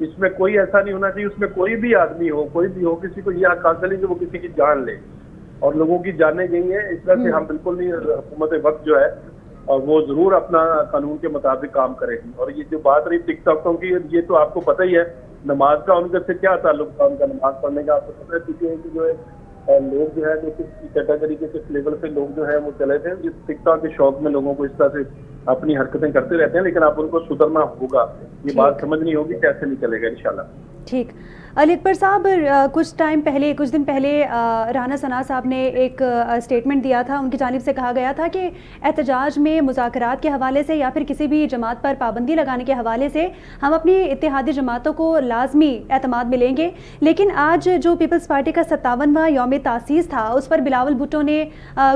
اس میں کوئی ایسا نہیں ہونا چاہیے اس میں کوئی بھی آدمی ہو کوئی بھی ہو کسی کو یہ حق حاصل ہے کہ وہ کسی کی جان لے اور لوگوں کی جانیں گئی ہیں. اس طرح سے ہم بالکل نہیں. حکومت وقت جو ہے وہ ضرور اپنا قانون کے مطابق کام کرے گی. اور یہ جو بات رہی ٹک ٹاکوں کی یہ تو آپ کو پتہ ہی ہے نماز کا ان سے کیا تعلق تھا. ان کا نماز پڑھنے کا آپ کو پتہ ہے کیونکہ جو ہے لوگ جو ہے جو کس کیٹیگری کے کس لیول پہ لوگ جو ہے وہ چلے تھے اس ٹک ٹاک کے شوق میں لوگوں کو اس طرح سے اپنی حرکتیں کرتے رہتے ہیں. لیکن آپ ان کو سدھرنا ہوگا. یہ بات سمجھنی ہوگی کیسے نہیں چلے گا انشاءاللہ. ٹھیک. علی اکبر صاحب کچھ دن پہلے رانا ثنا صاحب نے ایک اسٹیٹمنٹ دیا تھا. ان کی جانب سے کہا گیا تھا کہ احتجاج میں مذاکرات کے حوالے سے یا پھر کسی بھی جماعت پر پابندی لگانے کے حوالے سے ہم اپنی اتحادی جماعتوں کو لازمی اعتماد میں لیں گے. لیکن آج جو پیپلز پارٹی کا 57واں یوم تاسیس تھا اس پر بلاول بھٹو نے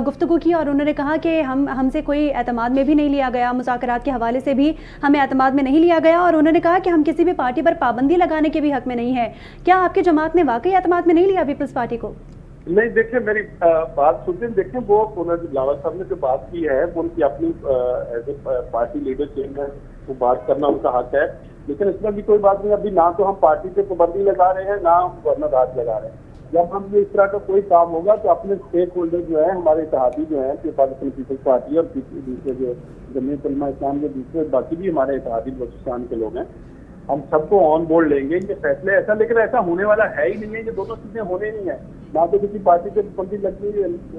گفتگو کی اور انہوں نے کہا کہ ہم سے کوئی اعتماد میں بھی نہیں لیا گیا, مذاکرات کے حوالے سے بھی ہمیں اعتماد میں نہیں لیا گیا, اور انہوں نے کہا کہ ہم کسی بھی پارٹی پر پابندی لگانے کے بھی حق میں نہیں ہے. کیا آپ کی جماعت نے واقعی اعتماد میں نہیں لیا پیپلز پارٹی کو؟ نہیں دیکھیں میری بات سنتے ہیں. دیکھیں وہ بلاول صاحب نے جو بات کی ہے وہ ان کی اپنی as a party leader chairman وہ بات کرنا ان کا حق ہے. لیکن اس میں بھی کوئی بات نہیں. ابھی نہ تو ہم پارٹی پہ پابندی لگا رہے ہیں نہ ہم گورنر راج لگا رہے ہیں. جب ہم اس طرح کا کوئی کام ہوگا تو اپنے اسٹیک ہولڈر جو ہیں ہمارے اتحادی جو ہیں پاکستان پیپلز پارٹی اور دوسرے جو جمعیت علماء اسلام کے دوسرے باقی بھی ہمارے اتحادی بلوچستان کے لوگ ہیں ہم سب کو آن بورڈ لیں گے. یہ فیصلے ایسا لیکن ایسا ہونے والا ہے ہی نہیں ہے. یہ دونوں چیزیں ہونے نہیں ہیں. نہ تو کسی پارٹی پہ پابندی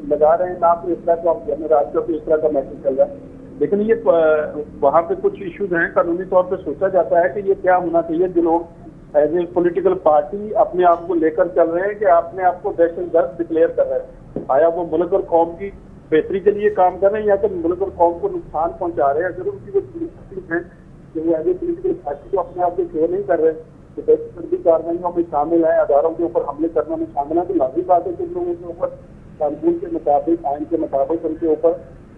لگا رہے ہیں نہ کوئی اس طرح کا گورنر راج کا کوئی اس طرح کا میسج چل رہا ہے. لیکن یہ وہاں پہ کچھ ایشوز ہیں قانونی طور پہ سوچا جاتا ہے کہ یہ کیا ہونا چاہیے. جو لوگ ایز اے پولیٹیکل پارٹی اپنے آپ کو لے کر چل رہے ہیں کہ اپنے آپ کو دہشت گرد ڈکلیئر کر رہے ہیں, آیا وہ ملک اور قوم کی بہتری کے لیے کام کر رہے ہیں یا کہ ملک اور قوم کو نقصان پہنچا رہے ہیں. اگر ان کی وہ ہیں کہ وہ ایز اے پولیٹیکل پارٹی کو اپنے آپ کو شیئر نہیں کر رہے کہ دہشت گردی کارروائیوں میں شامل ہیں, اداروں کے اوپر حملے کرنے میں شامل ہیں, تو لازمی بات ہے کہ ان لوگوں کے اوپر قانون کے مطابق آئین کے مطابق ان کے اوپر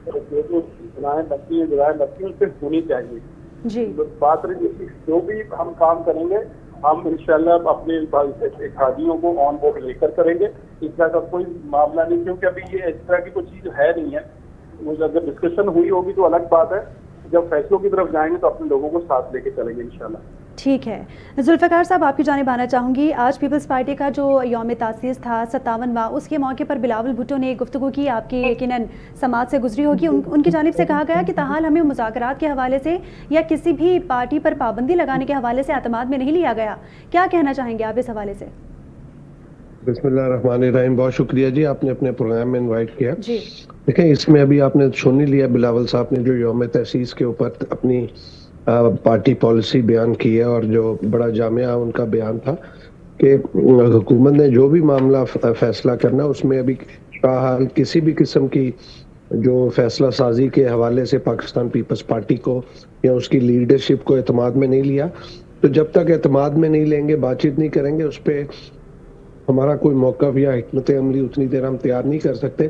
جو جرائم بنتی ہیں اس پہ ہونی چاہیے. جی بات رہی جو بھی ہم کام کریں گے ہم انشاءاللہ اپنے اتحادیوں کو آن بورڈ لے کر کریں گے. اس طرح کا کوئی معاملہ نہیں کیونکہ ابھی یہ اس طرح کی کوئی چیز ہے نہیں ہے. اگر ڈسکشن ہوئی ہوگی تو الگ بات ہے. جب فیصلوں کی طرف جائیں گے تو اپنے لوگوں کو ساتھ لے کے چلیں گے انشاءاللہ. ٹھیک ہے. ذوالفقار صاحب آپ کی جانب آنا چاہوں گی. آج پیپلز پارٹی کا جو یوم تاسیس تھا 57واں, اس کے موقع پر بلاول بھٹو نے گفتگو کی, آپ کی یقیناً سماعت سے گزری ہوگی. ان کی جانب سے کہا گیا کہ تاحال ہمیں مذاکرات کے حوالے سے یا کسی بھی پارٹی پر پابندی لگانے کے حوالے سے اعتماد میں نہیں لیا گیا. کیا کہنا چاہیں گے آپ اس حوالے سے؟ بسم اللہ الرحمن الرحیم. بہت شکریہ جی, آپ نے اپنے پروگرام میں انوائٹ کیا. جی دیکھیں اس میں ابھی آپ نے سن ہی لیا بلاول صاحب نے جو یوم تاسیس کے اوپر اپنی پارٹی پالیسی بیان کی ہے, اور جو بڑا جامعہ ان کا بیان تھا کہ حکومت نے جو بھی معاملہ فیصلہ کرنا اس میں ابھی حال کسی بھی قسم کی جو فیصلہ سازی کے حوالے سے پاکستان پیپلز پارٹی کو یا اس کی لیڈرشپ کو اعتماد میں نہیں لیا. تو جب تک اعتماد میں نہیں لیں گے, بات چیت نہیں کریں گے, اس پہ ہمارا کوئی موقف یا حکمت عملی اتنی دیر ہم تیار نہیں کر سکتے.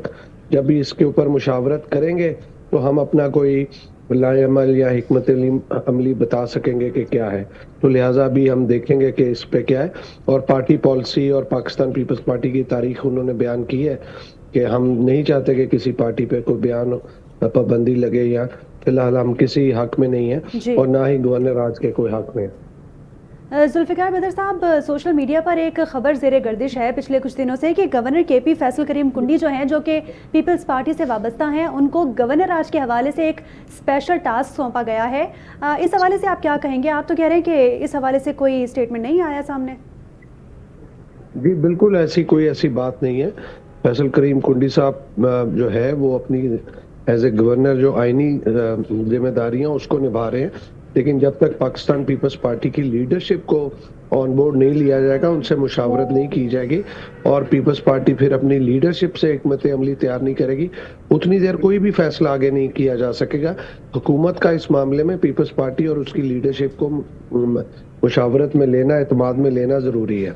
جب بھی اس کے اوپر مشاورت کریں گے تو ہم اپنا کوئی لائے عمل یا حکمت عملی بتا سکیں گے کہ کیا ہے. تو لہٰذا بھی ہم دیکھیں گے کہ اس پہ کیا ہے. اور پارٹی پالیسی اور پاکستان پیپلز پارٹی کی تاریخ انہوں نے بیان کی ہے کہ ہم نہیں چاہتے کہ کسی پارٹی پہ کوئی بیان پابندی لگے, یا فی الحال ہم کسی حق میں نہیں ہیں اور نہ ہی گورنر راج کے کوئی حق میں. ذوالفقار بدر صاحب, سوشل میڈیا پر ایک خبر زیر گردش ہے پچھلے کچھ دنوں سے کہ گورنر کے پی فیصل کریم کنڈی جو ہیں جو کہ پیپلز پارٹی سے وابستہ ہیں, ان کو گورنر راج کے حوالے سے ایک اسپیشل ٹاسک سونپا گیا ہے. اس حوالے سے آپ کیا کہیں گے؟ آپ تو کہہ رہے ہیں کہ اس حوالے سے کوئی اسٹیٹمنٹ نہیں آیا سامنے. جی بالکل ایسی بات نہیں ہے. فیصل کریم کنڈی صاحب جو ہے وہ اپنی ایز اے گورنر جو آئینی ذمہ داریاں اس کو نبھا رہے ہیں, لیکن جب تک پاکستان پیپلز پارٹی کی لیڈرشپ کو آن بورڈ نہیں لیا جائے گا, ان سے مشاورت نہیں کی جائے گی اور پیپلز پارٹی پھر اپنی لیڈرشپ سے حکمت عملی تیار نہیں کرے گی, اتنی دیر کوئی بھی فیصلہ آگے نہیں کیا جا سکے گا. حکومت کا اس معاملے میں پیپلز پارٹی اور اس کی لیڈرشپ کو مشاورت میں لینا, اعتماد میں لینا ضروری ہے.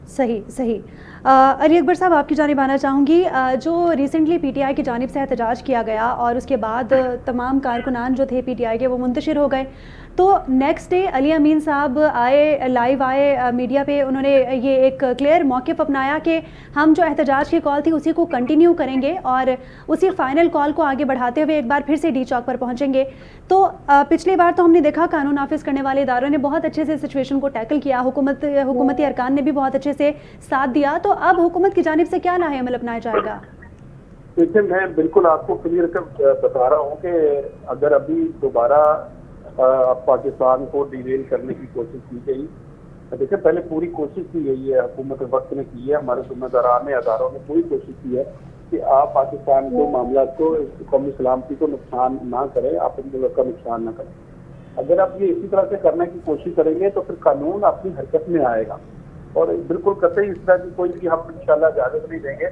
صحیح. علی اکبر صاحب آپ کی جانب آنا چاہوں گی. جو ریسنٹلی پی ٹی آئی کی جانب سے احتجاج کیا گیا اور اس کے بعد تمام کارکنان جو تھے پی ٹی آئی کے وہ منتشر ہو گئے, تو نیکسٹ ڈے علی امین صاحب لائیو آئے میڈیا پہ, انہوں نے یہ ایک کلیئر موقف اپنایا کہ ہم جو احتجاج کی کال تھی اسی کو کنٹینیو کریں گے اور اسی فائنل کال کو آگے بڑھاتے ہوئے ایک بار پھر سے ڈی چوک پر پہنچیں گے. تو پچھلی بار تو ہم نے دیکھا قانون نافذ کرنے والے اداروں نے بہت اچھے سے سچویشن کو ٹیکل کیا, حکومتی ارکان نے بھی بہت اچھے سے ساتھ دیا, تو اب حکومت کی جانب سے کیا لاہے عمل اپنایا جائے گا؟ دیکھیں میں بالکل آپ کو کلیئر کر بتا رہا ہوں کہ اگر ابھی دوبارہ پاکستان کو ڈیریل کرنے کی کوشش کی گئی, دیکھیں پہلے پوری کوشش کی گئی ہے, حکومت وقت نے کی ہے, ہمارے ذمہ داران اداروں نے پوری کوشش کی ہے کہ آپ پاکستان کو معاملات کو قومی سلامتی کو نقصان نہ کریں, آپ ان ملک کا نقصان نہ کریں. اگر آپ یہ اسی طرح سے کرنے کی کوشش کریں گے تو پھر قانون اپنی حرکت میں آئے گا, اور بالکل قطعی اس طرح کی کوئی بھی ہم انشاءاللہ اجازت نہیں دیں گے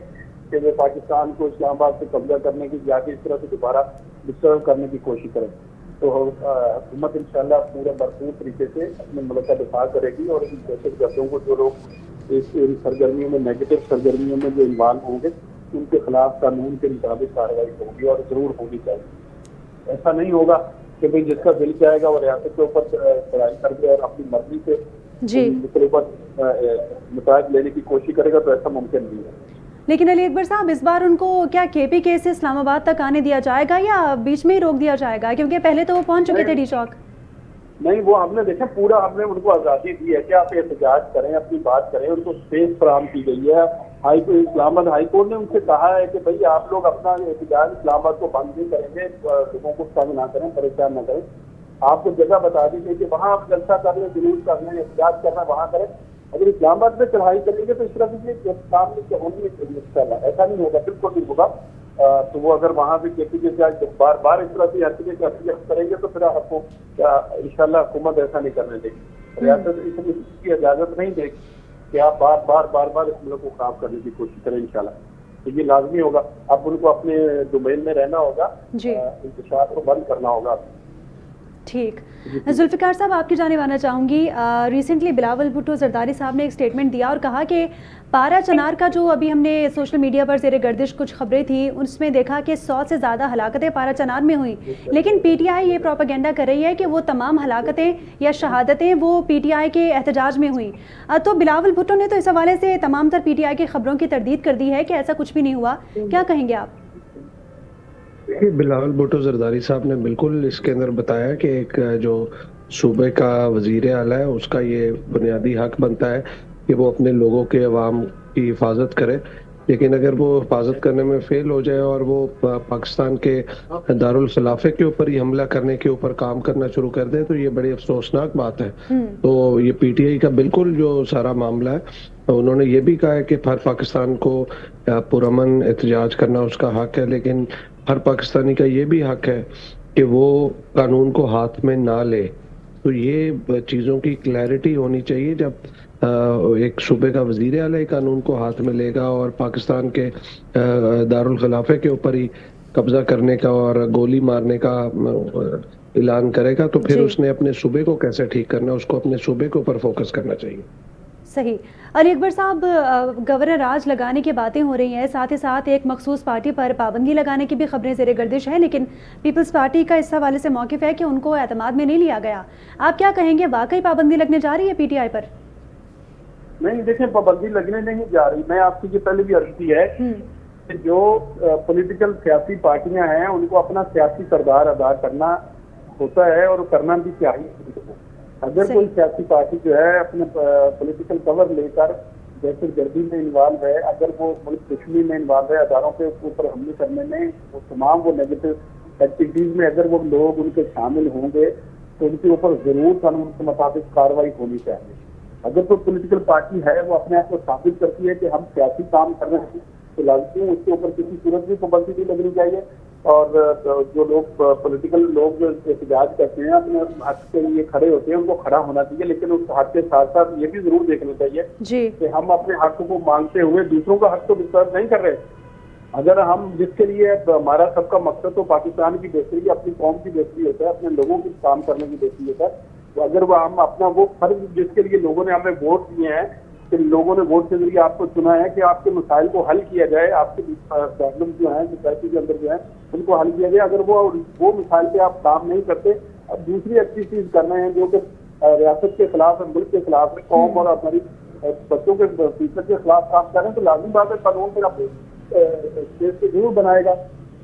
کہ وہ پاکستان کو اسلام آباد سے قبضہ کرنے کی جا کے اس طرح سے دوبارہ ڈسٹرب کرنے کی کوشش کریں. تو حکومت انشاءاللہ پورے بھرپور طریقے سے اپنے ملک کا دفاع کرے گی, اور ان دہشت گردوں کو جو لوگ اس سرگرمیوں میں نیگیٹو سرگرمیوں میں جو انوالو ہوں گے ان کے خلاف قانون کے مطابق کارروائی ہوگی, اور ضرور ہونی چاہیے. ایسا نہیں ہوگا کہ بھئی جس کا دل چاہے گا وہ ریاست کے اوپر چڑھائی کر دے اور اپنی مرضی سے کے اوپر نتائج لینے کی کوشش کرے گا, تو ایسا ممکن نہیں ہے. لیکن علی اکبر صاحب اس بار ان کو کیا کے پی کے سے اسلام آباد تک آنے دیا جائے گا یا بیچ میں ہی روک دیا جائے گا, کیونکہ پہلے تو وہ پہنچ چکے تھے ڈی چوک؟ نہیں, وہ ہم نے دیکھا پورا ہم نے ان کو آزادی دی ہے کہ آپ احتجاج کریں, اپنی بات کریں, ان کو اسپیس فراہم کی گئی ہے. اسلام آباد ہائی کورٹ نے ان سے کہا ہے کہ بھائی آپ لوگ اپنا احتجاج اسلام آباد کو بند نہیں کریں گے, لوگوں کو تنگ نہ کریں, پریشان نہ کریں. آپ کو جگہ بتا دیجیے کہ وہاں آپ جلسہ کر لیں, جلوس کر لیں, احتجاج کرنا وہاں کریں. اگر اسلام آباد میں چڑھائی کریں گے تو اس طرح سے کام ہونی چاہیے, ایسا نہیں ہوگا, بالکل نہیں ہوگا. تو وہ اگر وہاں بھی کے پی کے سے بار بار اس طرح سے حرکت کریں گے تو پھر آپ کو انشاءاللہ حکومت ایسا نہیں کرنے دے گی, ریاست اس کی اجازت نہیں دے گی کہ آپ بار اس ملک کو خراب کرنے کی کوشش کریں. انشاءاللہ تو یہ لازمی ہوگا, اب ان کو اپنے ڈومین میں رہنا ہوگا, انتشار کو بند کرنا ہوگا. ٹھیک, ذوالفقار صاحب آپ کی جانب آنا چاہوں گی. ریسنٹلی بلاول بھٹو زرداری صاحب نے ایک اسٹیٹمنٹ دیا اور کہا کہ پارا چنار کا جو ابھی ہم نے سوشل میڈیا پر زیر گردش کچھ خبریں تھیں اس میں دیکھا کہ 100 سے زیادہ ہلاکتیں پارا چنار میں ہوئیں, لیکن پی ٹی آئی یہ پروپیگنڈا کر رہی ہے کہ وہ تمام ہلاکتیں یا شہادتیں وہ پی ٹی آئی کے احتجاج میں ہوئیں. تو بلاول بھٹو نے تو اس حوالے سے تمام تر پی ٹی آئی کی خبروں کی تردید کر دی ہے کہ ایسا کچھ بھی نہیں ہوا, کیا کہیں گے آپ؟ بلاول بھٹو زرداری صاحب نے بالکل اس کے اندر بتایا کہ ایک جو صوبے کا وزیر اعلیٰ ہے اس کا یہ بنیادی حق بنتا ہے کہ وہ اپنے لوگوں کے عوام کی حفاظت کرے, لیکن اگر وہ حفاظت کرنے میں فیل ہو جائے اور وہ پاکستان کے دارالخلافے کے اوپر ہی حملہ کرنے کے اوپر کام کرنا شروع کر دے تو یہ بڑی افسوسناک بات ہے. تو یہ پی ٹی آئی کا بالکل جو سارا معاملہ ہے, انہوں نے یہ بھی کہا ہے کہ ہر پاکستان کو پرامن احتجاج کرنا اس کا حق ہے, لیکن ہر پاکستانی کا یہ بھی حق ہے کہ وہ قانون کو ہاتھ میں نہ لے. تو یہ چیزوں کی کلیئرٹی ہونی چاہیے. جب ایک صوبے کا وزیر اعلیٰ قانون کو ہاتھ میں لے گا اور پاکستان کے دارالخلافے کے اوپر ہی قبضہ کرنے کا اور گولی مارنے کا اعلان کرے گا تو پھر اس نے اپنے صوبے کو کیسے ٹھیک کرنا, اس کو اپنے صوبے کے اوپر فوکس کرنا چاہیے. صحیح. علی اکبر صاحب, گورنر راج لگانے کی باتیں ہو رہی ہیں, ساتھ ہی ساتھ ایک مخصوص پارٹی پر پابندی لگانے کی بھی خبریں زیر گردش ہیں, لیکن پیپلز پارٹی کا اس حوالے سے موقف ہے کہ ان کو اعتماد میں نہیں لیا گیا. آپ کیا کہیں گے, واقعی پابندی لگنے جا رہی ہے پی ٹی آئی پر؟ نہیں دیکھیں, پابندی لگنے نہیں جا رہی. میں آپ کی یہ پہلے بھی عرض کی ہے کہ جو پولیٹیکل سیاسی پارٹیاں ہیں ان کو اپنا سیاسی کردار ادا کرنا ہوتا ہے اور کرنا بھی چاہیے. اگر کوئی سیاسی پارٹی جو ہے اپنے پولیٹیکل کور لے کر دہشت گردی میں انوالو ہے, اگر وہ ملک دشمنی میں انوالو ہے, اداروں کے اوپر حملے کرنے میں, وہ تمام وہ نیگیٹو ایکٹیویٹیز میں اگر وہ لوگ ان کے شامل ہوں گے تو ان کے اوپر ضرور قانون کے مطابق کارروائی ہونی چاہیے. اگر کوئی پولیٹیکل پارٹی ہے وہ اپنے آپ کو ثابت کرتی ہے کہ ہم سیاسی کام کر رہے ہیں تو لازمی اس کے اوپر کسی صورت بھی پابندی نہیں لگنی چاہیے. اور جو لوگ پولیٹیکل لوگ جو احتجاج کرتے ہیں اپنے حق کے لیے کھڑے ہوتے ہیں ان کو کھڑا ہونا چاہیے, لیکن اس حق کے ساتھ ساتھ یہ بھی ضرور دیکھنا چاہیے کہ ہم اپنے حق کو مانگتے ہوئے دوسروں کا حق تو ڈسٹرب نہیں کر رہے. اگر ہم جس کے لیے ہمارا سب کا مقصد تو پاکستان کی بہتری, اپنی قوم کی بہتری ہوتا ہے, اپنے لوگوں کی کام کرنے کی بہتری ہوتا ہے, تو اگر وہ ہم اپنا وہ فرض جس کے لیے لوگوں نے ہمیں ووٹ دیے ہیں کہ لوگوں نے ووٹ کے ذریعے آپ کو چنا ہے کہ آپ کے مسائل کو حل کیا جائے, آپ کے پرابلم جو ہیں سوسائٹی کے اندر جو ہیں ان کو حل کیا جائے. اگر وہ مسائل پہ آپ کام نہیں کرتے, اب دوسری اچھی چیز کر رہے ہیں جو کہ ریاست کے خلاف ہے, ملک کے خلاف ہے, قوم اور ہماری بچوں کے فیوچر کے خلاف کام کر رہے ہیں, تو لازمی بات ہے قانون پھر اپنے دیش کو ضرور بنائے گا.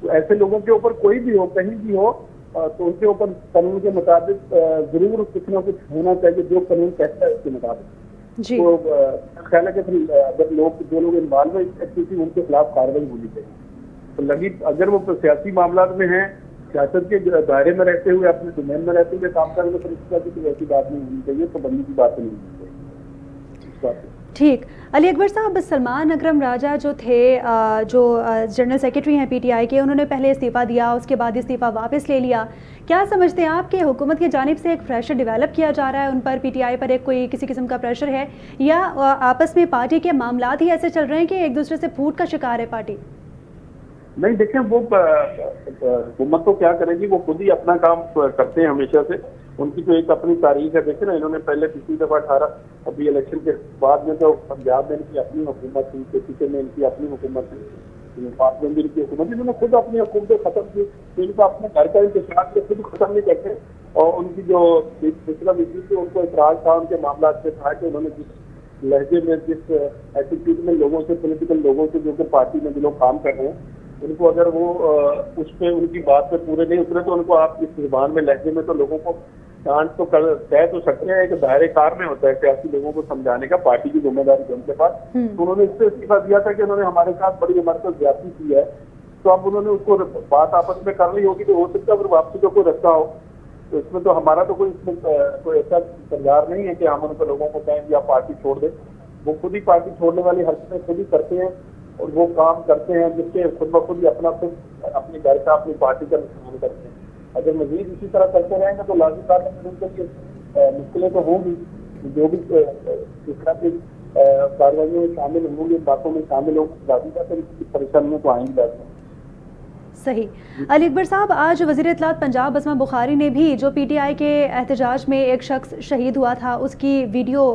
تو ایسے لوگوں کے اوپر کوئی بھی ہو, کہیں بھی ہو, تو ان کے اوپر قانون کے مطابق ضرور کچھ نہ کچھ ہونا چاہیے جو قانون کہتا ہے اس کے مطابق. جی تو خیال ہے کہ پھر اگر جو لوگ انوالو ہیں اس ایکٹیویٹی ان کے خلاف کارروائی ہونی چاہیے. تو لگی اگر وہ سیاسی معاملات میں ہیں, سیاست کے دائرے میں رہتے ہوئے, اپنے ڈومین میں رہتے ہوئے کام کریں, تو پھر اس طرح کی ایسی بات نہیں ہونی چاہیے, تو بندی کی بات نہیں ہونی چاہیے اس بات. ٹھیک. علی اکبر صاحب, سلمان اکرم راجہ جو تھے, جو جنرل سیکرٹری ہیں پی ٹی آئی کے, انہوں نے پہلے استعفیٰ دیا, اس کے بعد استعفیٰ واپس لے لیا. کیا سمجھتے ہیں آپ کہ حکومت کی جانب سے ایک پریشر ڈیولپ کیا جا رہا ہے ان پر, پی ٹی آئی پر ایک کوئی کسی قسم کا پریشر ہے, یا آپس میں پارٹی کے معاملات ہی ایسے چل رہے ہیں کہ ایک دوسرے سے پھوٹ کا شکار ہے پارٹی؟ نہیں دیکھیں, وہ حکومت تو کیا کرے گی, وہ خود ہی اپنا کام کرتے ہیں ہمیشہ سے. ان کی تو ایک اپنی تاریخ ہے. دیکھیں نا, انہوں نے پہلے پچھلی دفعہ 18 ابھی الیکشن کے بعد میں تو پنجاب میں ان کی اپنی حکومت تھی, کے میں ان کی اپنی حکومت تھی, پاک میں بھی ان کی حکومت تھی. انہوں نے خود اپنی حکومتیں ختم کی. ان کا اپنے گھر کا انتشار کے خود ختم نہیں کرتے, اور ان کی جو پچھلا وزیر تھی ان کو اعتراض تھا ان کے معاملات سے تھا کہ انہوں نے جس لہجے میں, جس ایٹیٹیوڈ میں لوگوں سے, پولیٹیکل لوگوں سے جو کہ پارٹی میں جو لوگ کام کر رہے ہیں, ان کو اگر وہ اس پہ ان کی بات پہ پورے نہیں اترے, تو ان کو آپ اس زبان میں لہجے میں تو لوگوں کو ڈانٹ تو کہہ تو سکتے ہیں. ایک دائرے کار میں ہوتا ہے سیاسی لوگوں کو سمجھانے کا, پارٹی کی ذمہ داری ان کے پاس. تو انہوں نے اس سے استعفیٰ دیا تھا کہ انہوں نے ہمارے ساتھ بڑی عمر پر زیادتی کی ہے, تو اب انہوں نے اس کو بات آپس میں کرنی ہوگی, تو ہو سکتا ہے پھر واپسی کا کوئی رستہ ہو. تو اس میں تو ہمارا تو کوئی ایسا کردار نہیں ہے کہ ہم ان کو لوگوں کو کہیں کہ آپ پارٹی چھوڑ دیں. وہ خود ہی پارٹی چھوڑنے والی حرکتیں خود ہی کرتے ہیں, اور وہ کام کرتے ہیں جس کے خود بخود ہی اپنے گھر کا, اپنی پارٹی کا نقصان کرتے ہیں. اگر مزید اسی طرح کرتے رہیں گے تو لازمی بات ہے ان کے لیے مشکلیں تو ہوں گی. جو بھی اس طرح کی کارروائیوں میں شامل ہوں گی, باتوں میں شامل ہوں گی, لازمی بات ہے کی پریشانیاں تو آئیں گی لازمی. صحیح. علی اکبر صاحب, آج وزیر اطلاعات پنجاب بسمہ بخاری نے بھی جو پی ٹی آئی کے احتجاج میں ایک شخص شہید ہوا تھا اس کی ویڈیو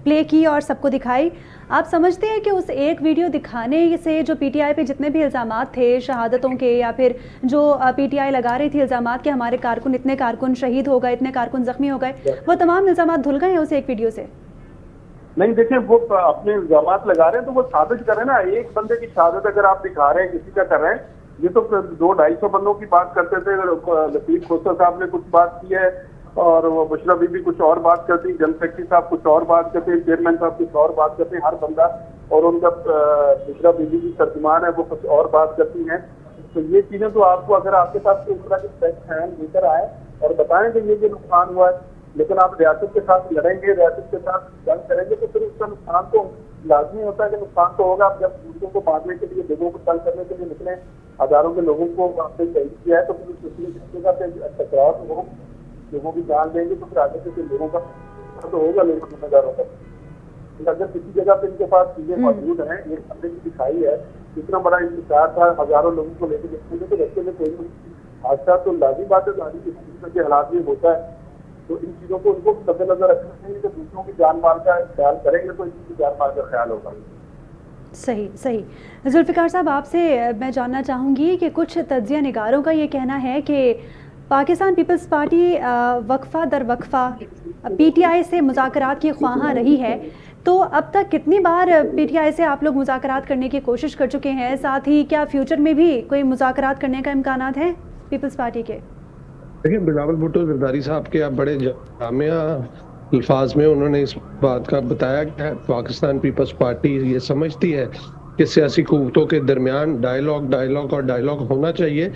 پلے کی اور سب کو دکھائی. آپ سمجھتے ہیں کہ اس ایک ویڈیو دکھانے سے جو پی ٹی آئی پہ جتنے بھی الزامات تھے شہادتوں کے, یا پھر جو پی ٹی آئی لگا رہی تھی الزامات کہ ہمارے کارکن, اتنے کارکن شہید ہو گئے, اتنے کارکن زخمی ہو گئے, وہ تمام الزامات دھل گئے ہیں اس ایک ویڈیو سے؟ نہیں دیکھیں, وہ اپنے الزامات لگا رہے ہیں تو وہ ثابت کریں نا. ایک بندے کی شہادت اگر آپ دکھا رہے ہیں, کسی کا کر رہے ہیں, یہ تو 200-250 بندوں کی بات کرتے تھے. لطیف کھوسہ صاحب نے کچھ بات کی ہے, اور وہ بشرا بی بھی کچھ اور بات کرتی, جنرل سیکرٹری صاحب کچھ اور بات کرتے ہیں, چیئرمین صاحب کچھ اور بات کرتے ہیں, ہر بندہ اور ان کا بشرا بی بھی کی ترجمان ہے وہ کچھ اور بات کرتی ہیں. تو یہ چیزیں تو آپ کو, اگر آپ کے پاس اس طرح کے فیکٹ ہیں, لے کر آئیں اور بتائیں کہ یہ نقصان ہوا ہے, لیکن آپ ریاست کے ساتھ لڑیں گے, ریاست کے ساتھ جنگ کریں گے, تو پھر اس کا نقصان تو لازمی ہوتا ہے کہ نقصان تو ہوگا. آپ جب دوسروں کو باندھنے کے لیے, لوگوں کو تنگ کرنے کے لیے نکلیں, ہزاروں کے لوگوں کو آپ نے شہید کیا ہے, تو پھر اس جگہ پہ ٹکراؤ ہو, لوگوں کی جان دیں گے, تو پھر آگے سے لوگوں کا تو ہوگا, لوگوں ذمہ داروں کا. اگر کسی جگہ پہ ان کے پاس چیزیں موجود ہیں, ایک بندے کی دکھائی ہے, اتنا بڑا انتظار تھا, ہزاروں لوگوں کو لے کے دیکھتے ہیں, تو رستے میں کوئی حادثہ تو لازمی بات ہے, ظاہری کے حالات میں ہوتا ہے. تو ان چیزوں کو ان کو مد نظر رکھنا چاہیے کہ دوسروں کی جان مال کا خیال کریں گے تو ان کی جان مال کا خیال ہوگا. صحیح. ذوالفقار صاحب, آپ سے میں جاننا چاہوں گی کہ کچھ تجزیہ نگاروں کا یہ کہنا ہے کہ پاکستان پیپلز پارٹی وقفہ در وقفہ پی ٹی آئی سے مذاکرات کی خواہاں رہی ہے, تو اب تک کتنی بار پی ٹی آئی سے آپ لوگ مذاکرات کرنے کی کوشش کر چکے ہیں؟ ساتھ ہی کیا فیوچر میں بھی کوئی مذاکرات کرنے کا امکانات ہیں پیپلز پارٹی کے؟ دیکھیں, بلاول بھٹو زرداری صاحب کے اب بڑے جامع الفاظ میں انہوں نے اس بات کا بتایا کہ پاکستان پیپلز پارٹی یہ سمجھتی ہے کہ سیاسی قوتوں کے درمیان ڈائیلاگ ہونا چاہیے,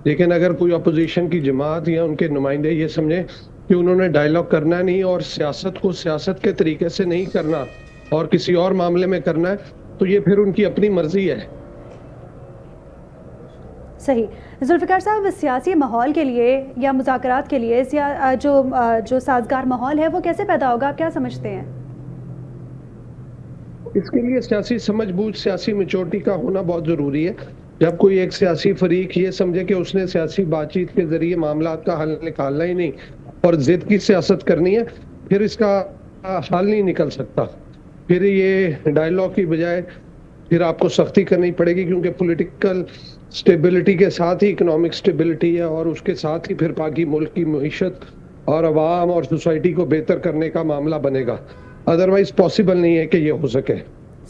لیکن اگر کوئی اپوزیشن کی جماعت یا ان کے نمائندے یہ سمجھیں کہ انہوں نے ڈائیلاگ کرنا نہیں اور سیاست کو سیاست کے طریقے سے نہیں کرنا اور کسی اور معاملے میں کرنا ہے, تو یہ پھر ان کی اپنی مرضی ہے. صحیح. ذوالفقار صاحب, سیاسی ماحول کے لیے یا مذاکرات کے لیے جو سازگار ماحول ہے وہ کیسے پیدا ہوگا, آپ کیا سمجھتے ہیں؟ اس کے لیے سیاسی سمجھ بوجھ, سیاسی میچورٹی کا ہونا بہت ضروری ہے. جب کوئی ایک سیاسی فریق یہ سمجھے کہ اس نے سیاسی بات چیت کے ذریعے معاملات کا حل نکالنا ہی نہیں اور ضد کی سیاست کرنی ہے, پھر اس کا حل نہیں نکل سکتا. پھر یہ ڈائلاگ کی بجائے پھر آپ کو سختی کرنی پڑے گی، کیونکہ پولیٹیکل سٹیبلٹی کے ساتھ ہی اکنامک سٹیبلٹی ہے، اور اس کے ساتھ ہی پھر باقی ملک کی معیشت اور عوام اور سوسائٹی کو بہتر کرنے کا معاملہ بنے گا. ادروائز پاسبل نہیں ہے کہ یہ ہو سکے.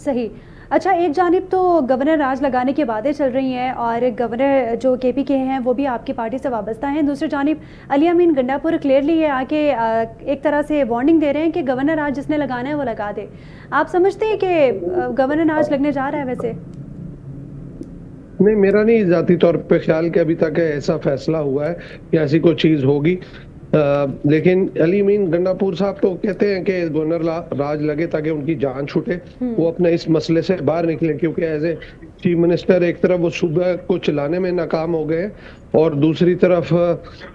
صحیح. اچھا، ایک جانب تو گورنر راج لگانے کی باتیں چل رہی ہیں اور گورنر جو کے پی کے ہیں وہ بھی آپ کی پارٹی سے وابستہ ہیں، دوسری جانب علی امین گنڈا پور کلیئرلی یہ آ کے ایک طرح سے وارننگ دے رہے ہیں کہ گورنر راج جس نے لگانا ہے وہ لگا دے. آپ سمجھتے ہیں کہ گورنر راج لگنے جا رہا ہے؟ ویسے نہیں، میرا نہیں ذاتی طور پہ خیال کہ ابھی تک ایسا فیصلہ ہوا ہے کہ ایسی کوئی چیز ہوگی. لیکن علی امین گنڈا پور صاحب تو کہتے ہیں کہ گورنر راج لگے تاکہ ان کی جان چھوٹے، وہ اپنے اس مسئلے سے باہر نکلیں، کیونکہ ایز اے چیف منسٹر ایک طرف وہ صوبہ کو چلانے میں ناکام ہو گئے اور دوسری طرف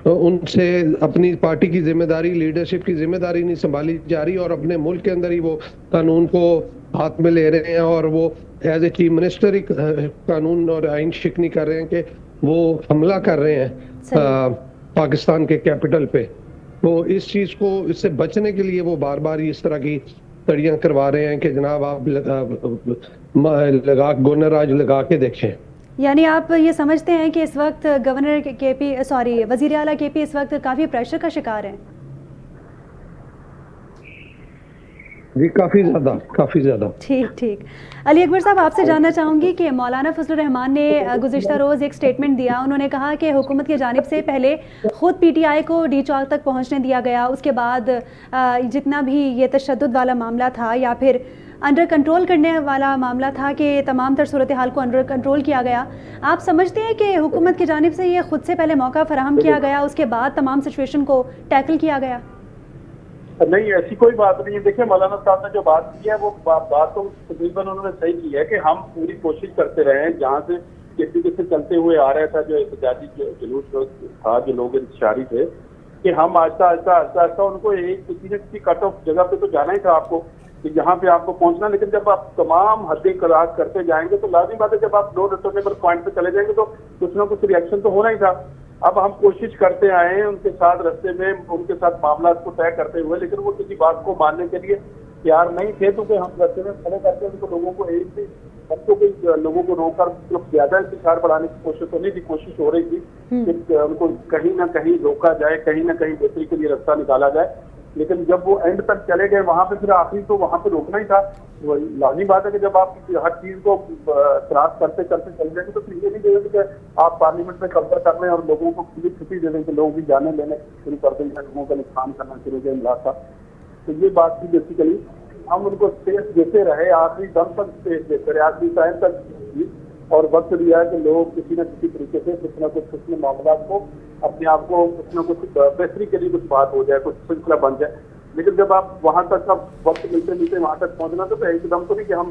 ان سے اپنی پارٹی کی ذمہ داری، لیڈرشپ کی ذمہ داری نہیں سنبھالی جا رہی، اور اپنے ملک کے اندر ہی وہ قانون کو ہاتھ میں لے رہے ہیں، اور وہ ایز اے چیف منسٹر ہی قانون اور آئین شکنی کر رہے ہیں کہ وہ حملہ کر رہے ہیں پاکستان کے کیپٹل پہ. تو اس چیز کو، اس سے بچنے کے لیے وہ بار بار اس طرح کی تڑیاں کروا رہے ہیں کہ جناب آپ گورنر راج لگا کے دیکھیں. یعنی آپ یہ سمجھتے ہیں کہ اس وقت گورنر کے پی وزیر اعلیٰ کے پی اس وقت کافی پریشر کا شکار ہیں؟ جی کافی زیادہ. ٹھیک. علی اکبر صاحب، آپ سے جاننا چاہوں گی کہ مولانا فضل الرحمان نے گزشتہ روز ایک سٹیٹمنٹ دیا. انہوں نے کہا کہ حکومت کی جانب سے پہلے خود پی ٹی آئی کو ڈی چوک تک پہنچنے دیا گیا، اس کے بعد جتنا بھی یہ تشدد والا معاملہ تھا یا پھر انڈر کنٹرول کرنے والا معاملہ تھا کہ تمام تر صورتحال کو انڈر کنٹرول کیا گیا. آپ سمجھتے ہیں کہ حکومت کی جانب سے یہ خود سے پہلے موقع فراہم کیا گیا، اس کے بعد تمام سچویشن کو ٹیکل کیا گیا؟ نہیں، ایسی کوئی بات نہیں ہے. دیکھیں، مولانا صاحب نے جو بات کی ہے وہ بات تو تقریباً انہوں نے صحیح کی ہے کہ ہم پوری کوشش کرتے رہے ہیں جہاں سے سے چلتے ہوئے آ رہا تھا جو احتجاجی جلوس تھا، جو لوگ انتشاری تھے، کہ ہم آہستہ ان کو ایک کسی نہ کسی کٹ آف جگہ پہ تو جانا ہی تھا آپ کو کہ جہاں پہ آپ کو پہنچنا. لیکن جب آپ تمام حدیں کراس کرتے جائیں گے تو لازمی بات ہے جب آپ نو ریٹرنیبل پوائنٹ پہ چلے جائیں گے تو کچھ نہ کچھ ریئیکشن تو ہونا ہی تھا. اب ہم کوشش کرتے آئے ہیں ان کے ساتھ رستے میں ان کے ساتھ معاملات کو طے کرتے ہوئے، لیکن وہ کسی بات کو ماننے کے لیے تیار نہیں تھے. تو کہ ہم رستے میں کھڑے کرتے ان کو لوگوں کو ایک بھی بچوں کو لوگوں کو روک کر زیادہ انتشار بڑھانے کی کوشش تو نہیں تھی. کوشش ہو رہی تھی کہ ان کو کہیں نہ کہیں روکا جائے، کہیں نہ کہیں بہتری کے لیے رستہ نکالا جائے. لیکن جب وہ اینڈ تک چلے گئے وہاں پہ پھر آخری تو وہاں پہ روکنا ہی تھا. لازمی بات ہے کہ جب آپ ہر چیز کو کراس کرتے چل جائیں گے تو پھر یہ نہیں دے کہ آپ پارلیمنٹ میں قبضہ کر لیں اور لوگوں کو پوری چھٹی دے دیں کہ لوگ بھی جانے لینے شروع کر دیں گے، لوگوں کا نقصان کرنا شروع کر دیں گے. تو یہ بات تھی بیسیکلی. ہم ان کو اسپیس دیتے رہے، آخری دم تک اسپیس دیتے رہے، آخری ٹائم تک، اور وقت دیا ہے کہ لوگ کسی نہ کسی طریقے سے کچھ نہ کچھ اپنے معاملات کو اپنے آپ کو کچھ نہ کچھ بہتری کے لیے کچھ بات ہو جائے، کچھ سلسلہ بن جائے. لیکن جب آپ وہاں تک اب وقت ملتے وہاں تک پہنچنا تو ایک دم تو نہیں کہ ہم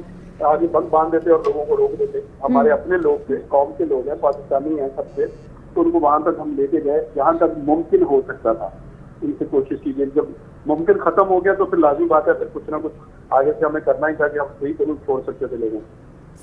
آگے بند باندھ دیتے اور لوگوں کو روک دیتے. ہمارے اپنے لوگ تھے، قوم کے لوگ ہیں، پاکستانی ہیں سب سے، تو ان کو وہاں تک ہم لے کے گئے جہاں تک ممکن ہو سکتا تھا. ان سے کوشش کیجیے، جب ممکن ختم ہو گیا تو پھر لازمی بات ہے پھر کچھ نہ کچھ آگے سے ہمیں کرنا ہی تھا کہ ہم صحیح ضرور چھوڑ سکتے تھے لوگوں.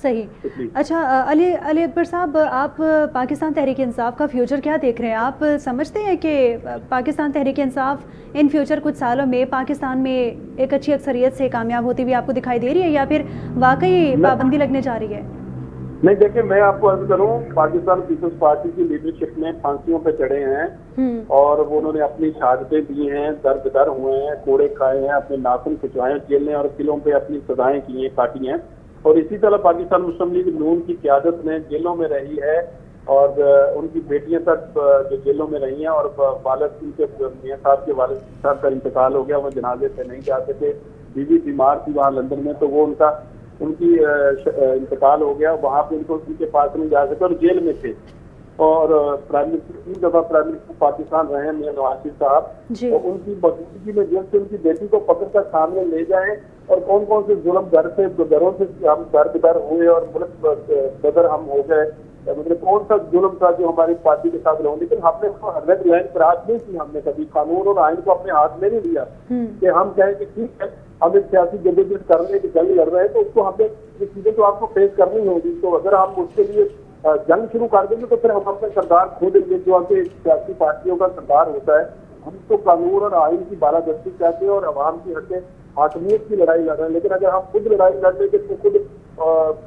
صحیح. اچھا علی اکبر صاحب، آپ پاکستان تحریک انصاف کا فیوچر کیا دیکھ رہے ہیں؟ آپ سمجھتے ہیں کہ پاکستان تحریک انصاف ان فیوچر کچھ سالوں میں پاکستان میں ایک اچھی اکثریت سے کامیاب ہوتی ہوئی آپ کو دکھائی دے رہی ہے، یا پھر واقعی پابندی لگنے جا رہی ہے؟ نہیں، دیکھیں میں آپ کو عرض کروں، پاکستان پیپلز پارٹی کی لیڈرشپ میں پھانسیوں پہ چڑھے ہیں اور انہوں نے اپنی شہادتیں دی ہیں، در ہوئے ہیں، کوڑے کھائے ہیں، اپنے ناخن کھچوائے ہیں، جیلیں اور قلعوں پہ اپنی سزائیں کی ہیں، کاٹی ہیں. اور اسی طرح پاکستان مسلم لیگ نون کی قیادت نے جیلوں میں رہی ہے اور ان کی بیٹیاں تک جو جیلوں میں رہی ہیں، اور والد ان کے میاں صاحب کے والد صاحب کا انتقال ہو گیا، وہ جنازے سے نہیں جا سکے. بیوی بیمار تھی وہاں لندن میں تو وہ ان کی انتقال ہو گیا، وہاں پہ ان کے پاس نہیں جا سکے اور جیل میں تھے. اور پرائم منسٹر 3 دفعہ پرائم منسٹر پاکستان رہے ہیں میاں نواز شریف صاحب، تو ان کی موجودگی میں جیل سے ان کی بیٹی کو پکڑ کر سامنے لے جائیں اور کون سے ظلم گھروں سے ہم در ہوئے اور ملک بدر ہم ہو گئے. مطلب کون سا ظلم تھا جو ہماری پارٹی کے ساتھ رہوں. لیکن ہم نے ریڈ لائن کراس نہیں کی، ہم نے کبھی قانون اور آئین کو اپنے ہاتھ میں نہیں لیا کہ ہم کہیں کہ ٹھیک ہے ہم ایک سیاسی جدوجہد کر رہے ہیں کہ جنگ لڑ رہے ہیں تو اس کو ہمیں یہ چیزیں تو آپ کو فیس کرنی ہوگی. تو اگر ہم اس کے لیے جنگ شروع کر دیں گے تو پھر ہم اپنے سردار کھو دیں گے جو ہم سیاسی پارٹیوں کا سردار ہوتا ہے. ہم تو قانون اور آئین کی بالادستی چاہتے ہیں اور عوام کی حقیں حاکمیت کی لڑائی لڑ رہے ہیں، لیکن اگر ہم خود لڑائی لڑ لیں گے تو خود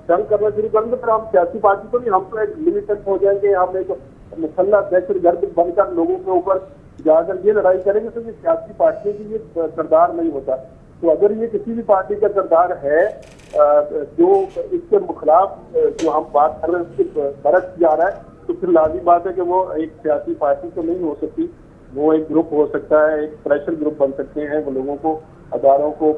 جنگ کرنا شروع کر دیں، پھر ہم سیاسی پارٹی تو نہیں، ہم تو ایک ملیٹنٹ ہو جائیں گے، ہم ایک مسلح دہشت گرد بن کر لوگوں کے اوپر جا کر یہ لڑائی کریں گے، تو یہ سیاسی پارٹیوں کی یہ کردار نہیں ہوتا. تو اگر یہ کسی بھی پارٹی کا کردار ہے جو اس کے خلاف جو ہم بات کر رہے ہیں اس کے برعکس جا رہا ہے، تو پھر لازمی بات ہے کہ وہ ایک سیاسی پارٹی تو نہیں ہو سکتی، وہ ایک گروپ ہو سکتا ہے، ایک پریشر گروپ بن سکتے ہیں. وہ لوگوں کو، اداروں کو،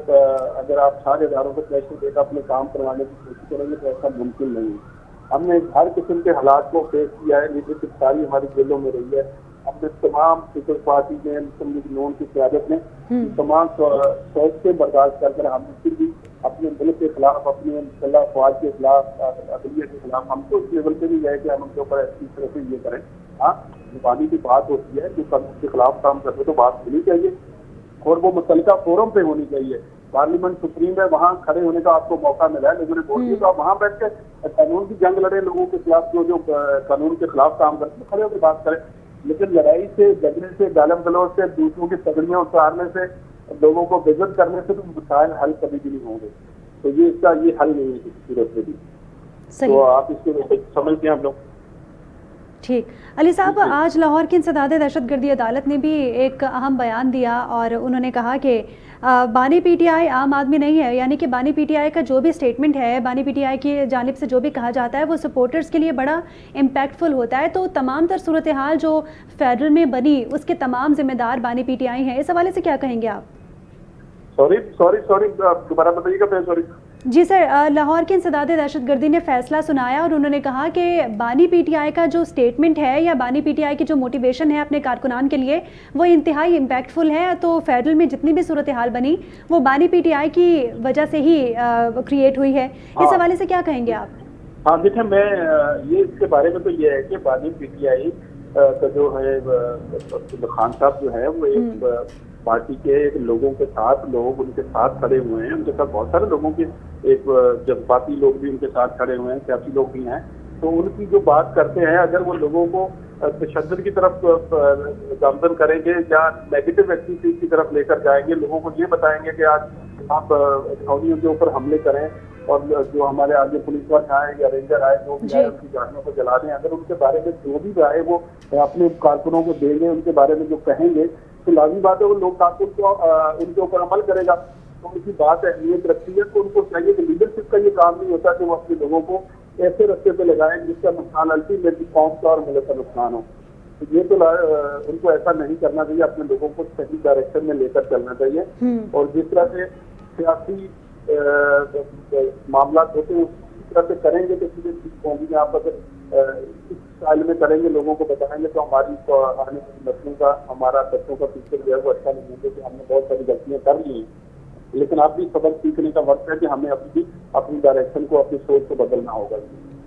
اگر آپ سارے اداروں کو پریشر دے کر اپنے کام کروانے کی کوشش کریں گے تو ایسا ممکن نہیں ہے. ہم نے ہر قسم کے حالات کو فیس کیا ہے، لیڈرشپ ساری ہماری جیلوں میں رہی ہے. ہم نے تمام پیپلز پارٹی میں، مسلم لیگ نون کی قیادت میں تمام سوچ برداشت کر کر ہم نے پھر بھی اپنے ملک کے خلاف، اپنے مسلح افواج کے خلاف، عدلیہ کے خلاف ہم تو اس لیول پہ بھی گئے کہ ہم ان کے اوپر اس طرح سے یہ کریں. ہاں، زبانی کی بات ہوتی ہے، جو قانون کے خلاف کام کرتے تو بات ہونی چاہیے اور وہ متعلقہ فورم پہ ہونی چاہیے. پارلیمنٹ سپریم ہے، وہاں کھڑے ہونے کا آپ کو موقع ملا ہے، لوگوں نے ووٹ دیا تو آپ وہاں بیٹھ کے قانون کی جنگ لڑے، لوگوں کے خلاف جو قانون کے خلاف کام کرتے ہیں کھڑے ہو کے بات کریں. لیکن لڑائی سے، جھگڑے سے، گالم گلوچ سے، دوسروں کی پگڑیاں اتارنے سے، لوگوں کو بےعزت کرنے سے تو مسائل حل کبھی بھی نہیں ہوں گے. تو یہ اس کا یہ حل نہیں ہے کسی صورت میں بھی. تو آپ اس کو سمجھتے ہیں ہم لوگ. ٹھیک. علی صاحب، آج لاہور کی انسداد دہشت گردی عدالت نے بھی ایک اہم بیان دیا اور انہوں نے کہا کہ بانی پی ٹی آئی عام آدمی نہیں ہے، یعنی کہ بانی پی ٹی آئی کا جو بھی اسٹیٹمنٹ ہے، بانی پی ٹی آئی کی جانب سے جو بھی کہا جاتا ہے وہ سپورٹرز کے لیے بڑا امپیکٹ فل ہوتا ہے. تو تمام تر صورتحال جو فیڈرل میں بنی اس کے تمام ذمہ دار بانی پی ٹی آئی ہیں. اس حوالے سے کیا کہیں گے آپ؟ سوری دوبارہ بتائیے گا. سوری جی سر، لاہور کی انسداد دہشت گردی نے فیصلہ سنایا اور انہوں نے کہا کہ بانی پی ٹی آئی کا جو اسٹیٹمنٹ ہے یا بانی پی ٹی آئی کی جو موٹیویشن ہے اپنے کارکنان کے لیے وہ انتہائی امپیکٹ فل ہے. تو فیڈرل میں جتنی بھی صورتحال بنی وہ بانی پی ٹی آئی کی وجہ سے ہی کریٹ ہوئی ہے. اس حوالے سے کیا کہیں گے آپ؟ ہاں دیکھیں، میں یہ اس کے بارے میں تو یہ ہے کہ بانی پی ٹی آئی کا جو ہے خان صاحب جو ہے وہ ایک پارٹی کے لوگوں کے ساتھ، لوگ ان کے ساتھ کھڑے ہوئے ہیں، ان کے ساتھ بہت سارے لوگوں کے ایک جذباتی لوگ بھی ان کے ساتھ کھڑے ہوئے ہیں، سیاسی لوگ بھی ہیں. تو ان کی جو بات کرتے ہیں، اگر وہ لوگوں کو تشدد کی طرف گامزن کریں گے یا نیگیٹو ایکٹیویٹیز کی طرف لے کر جائیں گے، لوگوں کو یہ بتائیں گے کہ آج آپ چھاؤنیوں کے اوپر حملے کریں اور جو ہمارے آگے پولیس والے آئے یا رینجر آئے جو بھی آئے ان کی گاڑیوں کو جلا دیں، اگر ان کے بارے میں جو بھی رائے وہ اپنے کارکنوں کو دیں گے، ان کے بارے میں جو کہیں گے تو لازمی بات ہے وہ لوگ کارکن کو ان کے اوپر عمل کرے گا. تو ان کی بات اہمیت رکھتی ہے. تو ان کو چاہیے کہ لیڈرشپ کا یہ کام نہیں ہوتا کہ وہ اپنے لوگوں کو ایسے رستے پہ لگائیں جس کا نقصان الٹیمیٹلی قوم کا اور ملک کا نقصان ہو. تو یہ تو ان کو ایسا نہیں کرنا چاہیے، اپنے لوگوں کو صحیح ڈائریکشن میں لے کر چلنا چاہیے. اور جس طرح سے سیاسی معاملات ہوتے ہیں اس طرح سے کریں گے تو سیدھے ٹھیک ہوں گی. آپ اگر اس اسٹائل میں کریں گے، لوگوں کو بتائیں گے، تو ہماری آنے والی نسلوں کا، ہمارا بچوں کا فیوچر جو ہے وہ اچھا نہیں ہوگا کہ ہم نے بہت ساری غلطیاں کر لی ہیں. لیکن اب بھی سبق سیکھنے کا وقت ہے کہ ہمیں اپنی ڈائریکشن کو، اپنی سوچ کو بدلنا ہوگا.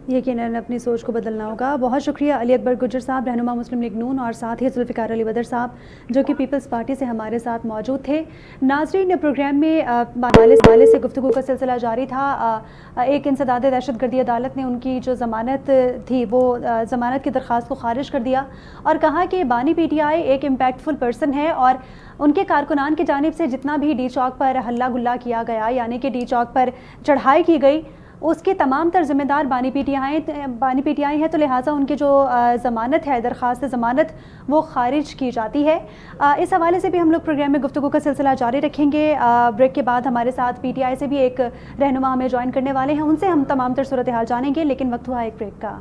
یقیناً اپنی سوچ کو بدلنا ہوگا. بہت شکریہ علی اکبر گجر صاحب، رہنما مسلم لیگ نون، اور ساتھ ہی ذوالفقار علی بدر صاحب جو کہ پیپلز پارٹی سے ہمارے ساتھ موجود تھے. ناظرین، پروگرام میں حوالے سے گفتگو کا سلسلہ جاری تھا. ایک انسداد دہشت گردی عدالت نے ان کی جو ضمانت تھی وہ ضمانت کی درخواست کو خارج کر دیا اور کہا کہ بانی پی ٹی آئی ایک امپیکٹ فل پرسن ہے اور ان کے کارکنان کی جانب سے جتنا بھی ڈی چوک پر ہلا گلا کیا گیا، یعنی کہ ڈی چوک پر چڑھائی کی گئی، اس کے تمام تر ذمہ دار بانی پی ٹی آئی ہے. تو لہٰذا ان کی جو ضمانت ہے، درخواست ضمانت، وہ خارج کی جاتی ہے. اس حوالے سے بھی ہم لوگ پروگرام میں گفتگو کا سلسلہ جاری رکھیں گے. بریک کے بعد ہمارے ساتھ پی ٹی آئی سے بھی ایک رہنما ہمیں جوائن کرنے والے ہیں، ان سے ہم تمام تر صورتحال جانیں گے، لیکن وقت ہوا ایک بریک کا.